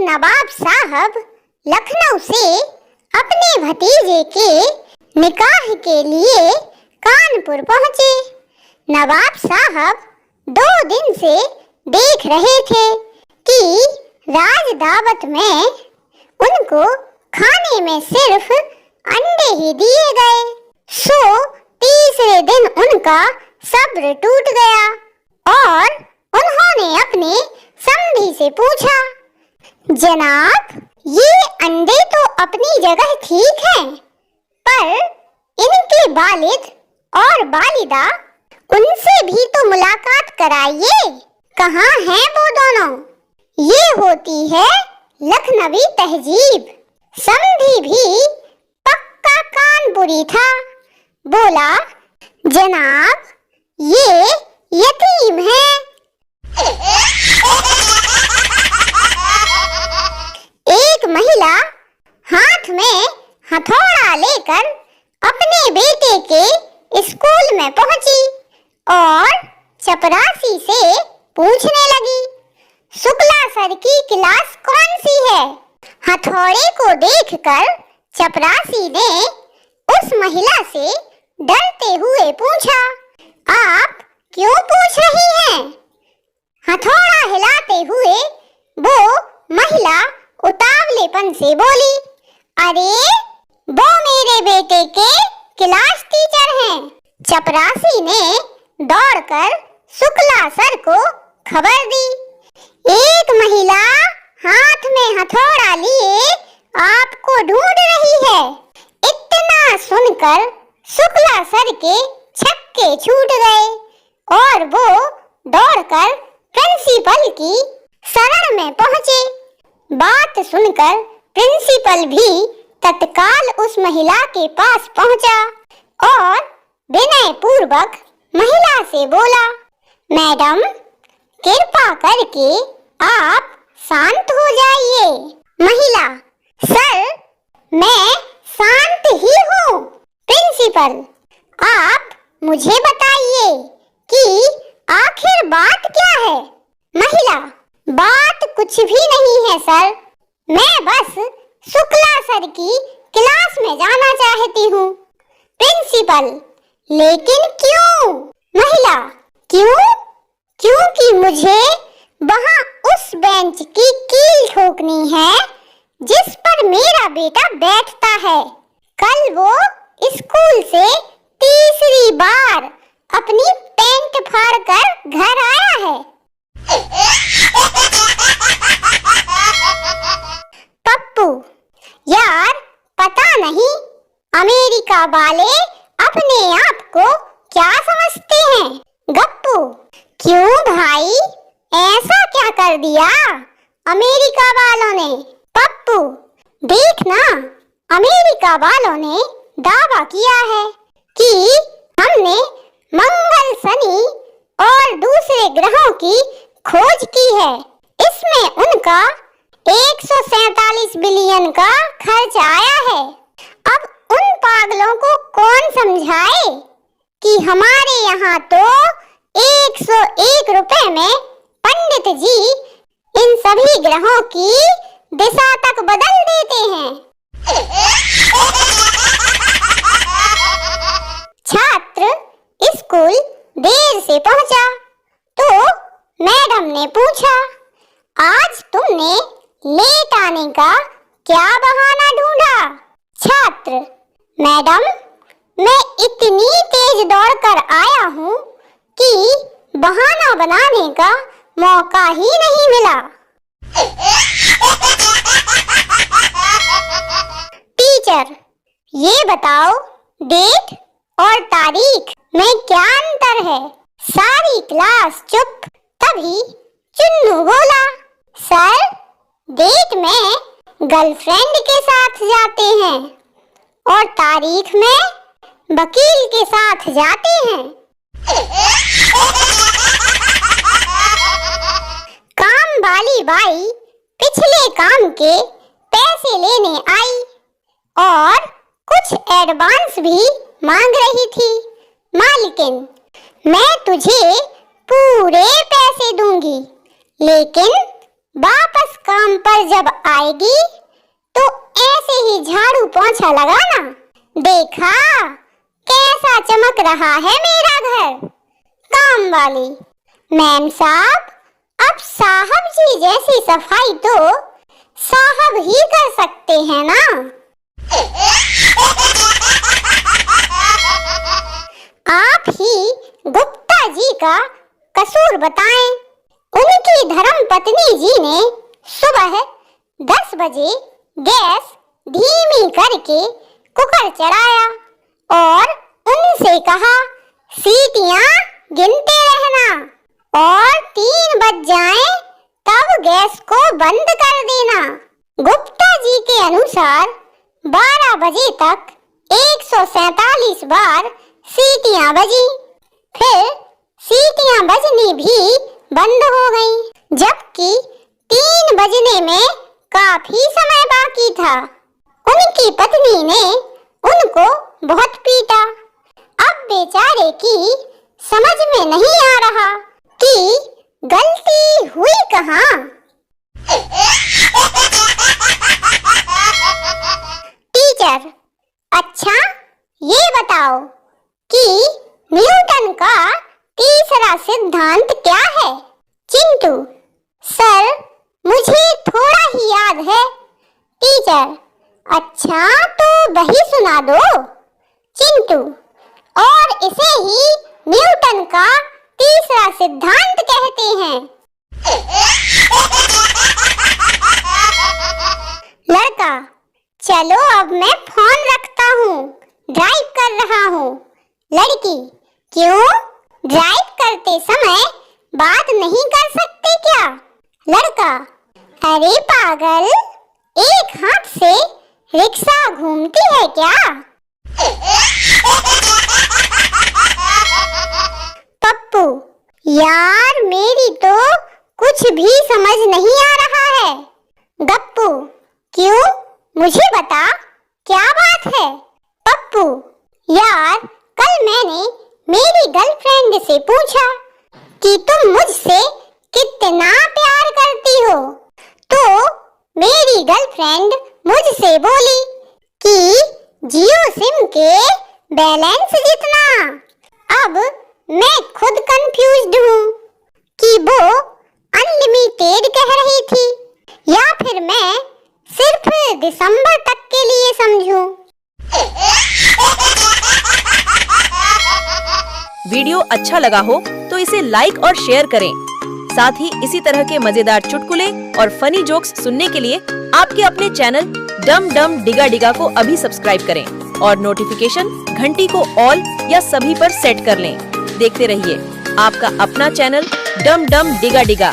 नवाब साहब लखनऊ से अपने भतीजे के निकाह के लिए कानपुर पहुंचे। नवाब साहब 2 दिन से देख रहे थे कि राज दावत में उनको खाने में सिर्फ अंडे ही दिए गए। सो तीसरे दिन उनका सब्र टूट गया और उन्होंने अपने समधी से पूछा, जनाब, ये अंडे तो अपनी जगह ठीक हैं, पर इनके वालिद और वालिदा, उनसे भी तो मुलाकात कराइए। कहाँ हैं वो दोनों? ये होती है लखनवी तहजीब। समधी भी पक्का कानपुरी था। बोला, जनाब, ये यतीम है। एक महिला हाथ में हथौड़ा लेकर अपने बेटे के स्कूल में पहुंची और चपरासी से पूछने लगी, शुक्ला सर की क्लास कौन सी है? हथौड़े को देखकर चपरासी ने उस महिला से डरते हुए पूछा, आप क्यों पूछ रही हैं? हथौड़ा हिलाते हुए वो महिला उतावलेपन से बोली, अरे वो मेरे बेटे के क्लास टीचर हैं। चपरासी ने दौड़कर शुक्ला सर को खबर दी। एक महिला हाथ में हथौड़ा लिए आपको ढूंढ रही है। इतना सुनकर शुक्ला सर के छक्के छूट गए और वो दौड़कर प्रिंसिपल की शरण में पहुंचे। बात सुनकर प्रिंसिपल भी तत्काल उस महिला के पास पहुंचा और विनय पूर्वक महिला से बोला, मैडम, कृपा करके आप शांत हो जाइए। महिला, सर, मैं शांत ही हूँ। प्रिंसिपल, आप मुझे बताइए कि आखिर बात क्या है? महिला, बात कुछ भी नहीं है सर, मैं बस शुक्ला सर की क्लास में जाना चाहती हूँ। प्रिंसिपल, लेकिन क्यों? महिला, क्यों? क्योंकि मुझे वहाँ उस बेंच की कील ठोकनी है जिस पर मेरा बेटा बैठता है। कल वो स्कूल से तीसरी बार अपनी पैंट फाड़कर घर आया है। पप्पू, यार, पता नहीं अमेरिका वाले अपने आप को क्या समझते हैं। गप्पू, क्यों भाई, ऐसा क्या कर दिया अमेरिका वालों ने? पप्पू, देखना, अमेरिका वालों ने दावा किया है कि हमने मंगल, शनि और दूसरे ग्रहों की खोज की है। इसमें उनका 147 बिलियन का खर्च आया है। अब उन पागलों को कौन समझाए कि हमारे यहाँ तो 101 रुपए में पंडित जी इन सभी ग्रहों की दिशा तक बदल देते हैं। छात्र स्कूल देर से पहुंचा तो मैडम ने पूछा, आज तुमने लेट आने का क्या बहाना ढूंढा? छात्र, मैडम, मैं इतनी तेज दौड़कर आया हूँ कि बहाना बनाने का मौका ही नहीं मिला। टीचर, ये बताओ, डेट और तारीख में क्या अंतर है? सारी क्लास चुप। तभी चुन्नू बोला, सर, डेट में गर्लफ्रेंड के साथ जाते हैं और तारीख में वकील के साथ जाते हैं। काम वाली बाई पिछले काम के पैसे लेने आई और कुछ एडवांस भी मांग रही थी। मालकिन, मैं तुझे पूरे पैसे दूंगी, लेकिन वापस काम पर और जब आएगी तो ऐसे ही झाड़ू पोंछा लगाना। देखा कैसा चमक रहा है मेरा घर। काम वाली, मैम साहब, अब साहब जी जैसी सफाई तो साहब ही कर सकते हैं ना। आप ही गुप्ता जी का कसूर बताएं। उनकी धर्म पत्नी जी ने सुबह 10 बजे गैस धीमी करके कुकर चढ़ाया और उनसे कहा, सीटियां गिनते रहना और 3 बज जाएं तब गैस को बंद कर देना। गुप्ता जी के अनुसार 12 बजे तक 147 बार सीटियां बजी, फिर सीटियां बजनी भी बंद हो गईं, जबकि 3 बजने में काफी समय बाकी था। उनकी पत्नी ने उनको बहुत पीटा। अब बेचारे की समझ में नहीं आ रहा कि गलती हुई कहाँ। टीचर, अच्छा ये बताओ कि न्यूटन का तीसरा सिद्धांत क्या है? चिंटू, सर मुझे थोड़ा ही याद है। टीचर, अच्छा तो वही सुना दो। चिंटू, और इसे ही न्यूटन का तीसरा सिद्धांत कहते हैं। लड़का, चलो अब मैं फोन रखता हूँ, ड्राइव कर रहा हूँ। लड़की, क्यों? ड्राइव करते समय बात नहीं कर सकते क्या? लड़का, अरे पागल, एक हाथ से रिक्शा घूमती है क्या? पप्पू, यार मेरी तो कुछ भी समझ नहीं आ रहा है। गप्पू, क्यों? मुझे बता, क्या बात है? पप्पू, यार कल मैंने मेरी गर्लफ्रेंड से पूछा कि तुम मुझसे कितना प्यार करती हो, तो मेरी गर्लफ्रेंड मुझसे बोली कि जियो सिम के बैलेंस जितना। अब मैं खुद कंफ्यूज्ड हूँ कि वो अनलिमिटेड कह रही थी या फिर मैं सिर्फ दिसंबर तक के लिए समझूं। वीडियो अच्छा लगा हो तो इसे लाइक और शेयर करें। साथ ही इसी तरह के मजेदार चुटकुले और फनी जोक्स सुनने के लिए आपके अपने चैनल डम डम डिगा डिगा को अभी सब्सक्राइब करें और नोटिफिकेशन घंटी को ऑल या सभी पर सेट कर लें। देखते रहिए आपका अपना चैनल डम डम डिगा डिगा।